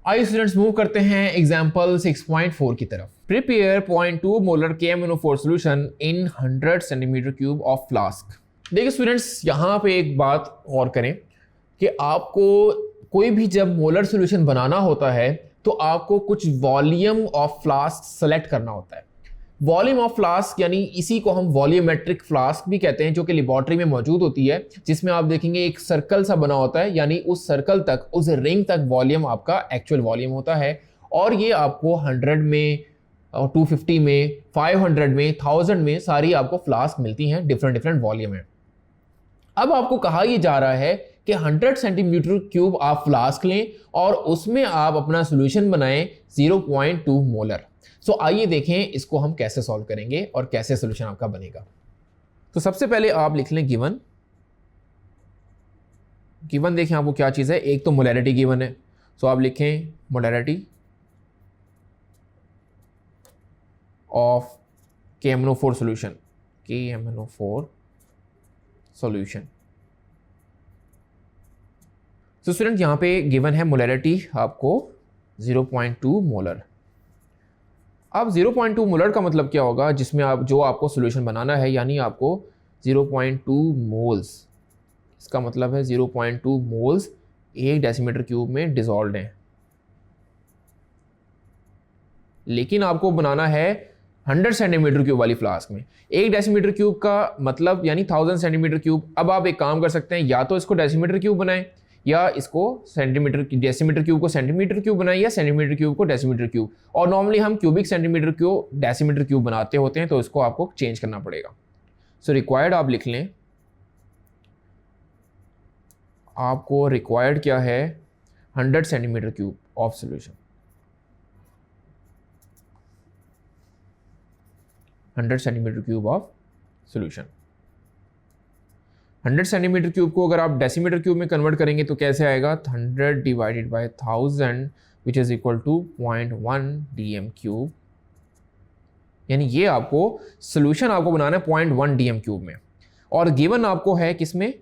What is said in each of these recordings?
आइए students move करते हैं एग्जांपल 6.4 की तरफ। Prepare 0.2 molar KMnO4 solution in 100 centimetre cube of flask. देखिए स्टूडेंट्स, यहाँ पे एक बात और करें कि आपको कोई भी जब मोलर सॉल्यूशन बनाना होता है तो आपको कुछ वॉल्यूम ऑफ फ्लास्क सेलेक्ट करना होता है। वॉल्यूम ऑफ फ्लास्क यानी इसी को हम वॉल्यूमेट्रिक फ्लास्क भी कहते हैं, जो कि लेबोरेटरी में मौजूद होती है, जिसमें आप देखेंगे एक सर्कल सा बना होता है, यानी उस सर्कल तक, उस रिंग तक वॉल्यूम आपका एक्चुअल वॉल्यूम होता है। और ये आपको 100 में, 250 में, 500 में, 1000 में सारी आपको फ्लास्क मिलती हैं, डिफरेंट वॉल्यूम है। अब आपको कहा यह जा रहा है कि 100 सेंटीमीटर क्यूब आप फ्लास्क लें और उसमें आप अपना सॉल्यूशन बनाएं 0.2 मोलर। सो आइए देखें इसको हम कैसे सॉल्व करेंगे और कैसे सॉल्यूशन आपका बनेगा। तो सबसे पहले आप लिख लें गिवन। देखें आपको क्या चीज़ है, एक तो मोलैरिटी गिवन है, सो आप लिखें molarity of KMnO4 solution, KMnO4 solution. तो स्टूडेंट यहाँ पे गिवन है मोलैरिटी आपको 0.2 मोलर। अब 0.2 मोलर का मतलब क्या होगा, जिसमें जो आपको सॉल्यूशन बनाना है, यानी आपको 0.2 मोल्स, इसका मतलब है 0.2 मोल्स 1 डेसीमीटर क्यूब में डिसॉल्व्ड हैं। लेकिन आपको बनाना है 100 सेंटीमीटर क्यूब वाली फ्लास्क में। 1 डेसीमीटर क्यूब का मतलब यानी 1000 सेंटीमीटर क्यूब। अब आप एक काम कर सकते हैं, या तो इसको डेसीमीटर क्यूब बनाएं या इसको डेसीमीटर क्यूब को सेंटीमीटर क्यूब बनाएं या सेंटीमीटर क्यूब को डेसीमीटर क्यूब। और नॉर्मली हम क्यूबिक सेंटीमीटर को डेसीमीटर क्यूब बनाते होते हैं, तो इसको आपको चेंज करना पड़ेगा। सो रिक्वायर्ड आप लिख लें, आपको रिक्वायर्ड क्या है, 100 centimetre cube of solution. 100 centimetre cube of solution. 100 centimetre cube को अगर आप डेसीमीटर क्यूब में कन्वर्ट करेंगे तो कैसे आएगा, 100 divided by 1000 which is equal to 0.1 dm cube. यानी ये आपको सोल्यूशन आपको बनाना है 0.1 dm क्यूब में, और गिवन आपको है किसमें,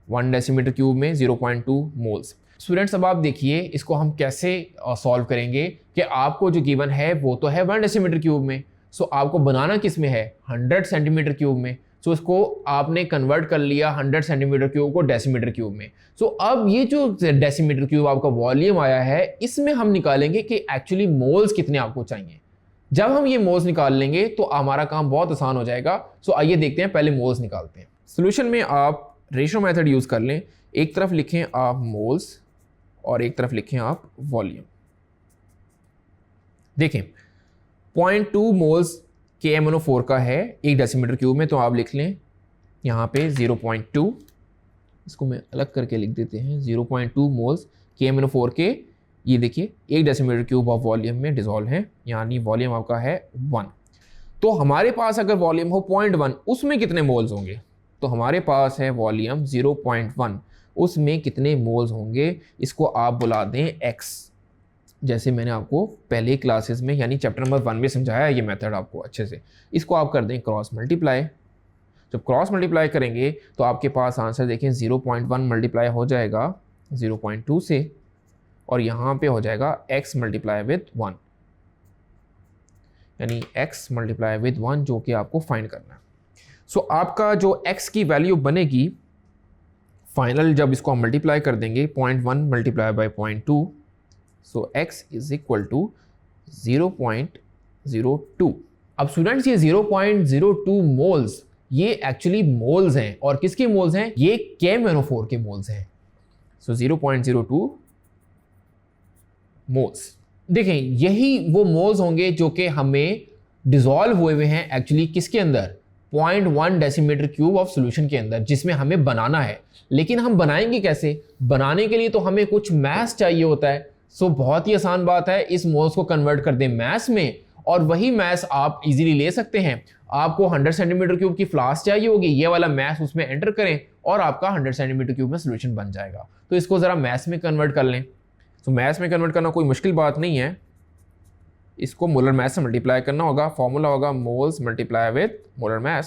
1 डेसीमीटर क्यूब में 0.2 मोल्स। स्टूडेंट्स अब आप देखिए इसको हम कैसे सॉल्व करेंगे कि आपको जो गिवन है वो तो है 1 डेसीमीटर क्यूब में, सो आपको बनाना किस में है, 100 सेंटीमीटर क्यूब में। सो इसको आपने कन्वर्ट कर लिया 100 सेंटीमीटर क्यूब को डेसीमीटर क्यूब में। सो अब ये जो डेसीमीटर क्यूब आपका वॉल्यूम आया है, इसमें हम निकालेंगे कि एक्चुअली मोल्स कितने आपको चाहिए। जब हम ये मोल्स निकाल लेंगे तो हमारा काम बहुत आसान हो जाएगा। सो आइए देखते हैं, पहले मोल्स निकालते हैं। सोल्यूशन में आप रेशियो मेथड यूज कर लें, एक तरफ लिखें आप मोल्स और एक तरफ लिखें आप वॉल्यूम। देखें 0.2 मोल्स KMnO4 का है 1 डेसीमीटर क्यूब में, तो आप लिख लें यहाँ पे 0.2, इसको मैं अलग करके लिख देते हैं, 0.2 मोल्स KMnO4 के, ये देखिए 1 डेसीमीटर क्यूब ऑफ वॉल्यूम में डिसॉल्व है, यानी वॉल्यूम आपका है 1। तो हमारे पास अगर वॉल्यूम हो 0.1, उसमें कितने मोल्स होंगे, तो हमारे पास है वॉल्यूम 0.1, उसमें कितने मोल्स होंगे, इसको आप बुला दें x। जैसे मैंने आपको पहले क्लासेस में यानी चैप्टर नंबर 1 में समझाया है ये मेथड आपको अच्छे से। इसको आप कर दें क्रॉस मल्टीप्लाई। जब क्रॉस मल्टीप्लाई करेंगे तो आपके पास आंसर देखें 0.1 मल्टीप्लाई हो जाएगा 0.2 से, और यहाँ पे हो जाएगा x मल्टीप्लाई विद 1, यानी x मल्टीप्लाई विद 1, जो कि आपको फाइंड करना है। सो आपका जो x की वैल्यू बनेगी फाइनल, जब इसको हम मल्टीप्लाई कर देंगे 0.1 multiply by 0.2, so x is equal to 0.02। अब स्टूडेंट्स ये 0.02 मोल्स ये एक्चुअली मोल्स हैं, और किसके मोल्स हैं, ये KMnO4 के मोल्स हैं। सो 0.02 मोल्स। देखें यही वो मोल्स होंगे जो कि हमें डिसॉल्व हुए हैं एक्चुअली किसके अंदर, 0.1 डेसीमीटर क्यूब ऑफ सॉल्यूशन के अंदर, जिसमें हमें बनाना है। लेकिन हम बनाएंगे कैसे, बनाने के लिए तो हमें कुछ मैथ चाहिए होता है। सो बहुत ही आसान बात है, इस मोल्स को कन्वर्ट कर दें मैथ्स में, और वही मैथ्स आप इजीली ले सकते हैं। आपको 100 सेंटीमीटर क्यूब की फ्लास्क चाहिए होगी, ये वाला मैथ्स उसमें एंटर करें और आपका 100 सेंटीमीटर क्यूब में सॉल्यूशन बन जाएगा। तो इसको ज़रा मैथ्स में कन्वर्ट कर लें। तो मैथ्स में कन्वर्ट करना कोई मुश्किल बात नहीं है, इसको मोलर मैथ से मल्टीप्लाई करना होगा। फॉर्मूला होगा moles multiply with molar math.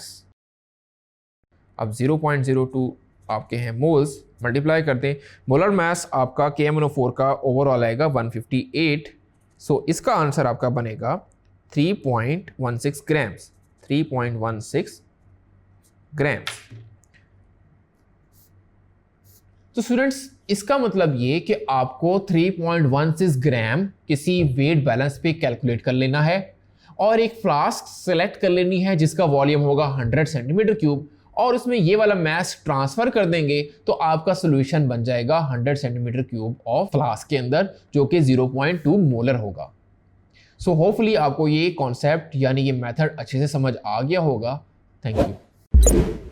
अब 0.02 आपके हैं मोल्स, मल्टीप्लाई करते हैं, मोलर मास आपका KMnO4 का ओवरऑल आएगा 158, सो इसका आंसर आपका बनेगा 3.16 ग्राम्स, 3.16 ग्राम्स। तो स्टूडेंट्स इसका मतलब ये कि आपको 3.16 ग्राम किसी वेट बैलेंस पे कैलकुलेट कर लेना है और एक फ्लास्क सेलेक्ट कर लेनी है जिसका वॉल्यूम होगा 100 सेंटीमीटर क्यूब, और उसमें ये वाला मास ट्रांसफर कर देंगे तो आपका सोल्यूशन बन जाएगा 100 सेंटीमीटर क्यूब ऑफ फ्लास्क के अंदर, जो कि 0.2 मोलर होगा। सो होपफुली आपको ये कॉन्सेप्ट यानी ये मेथड अच्छे से समझ आ गया होगा। Thank you.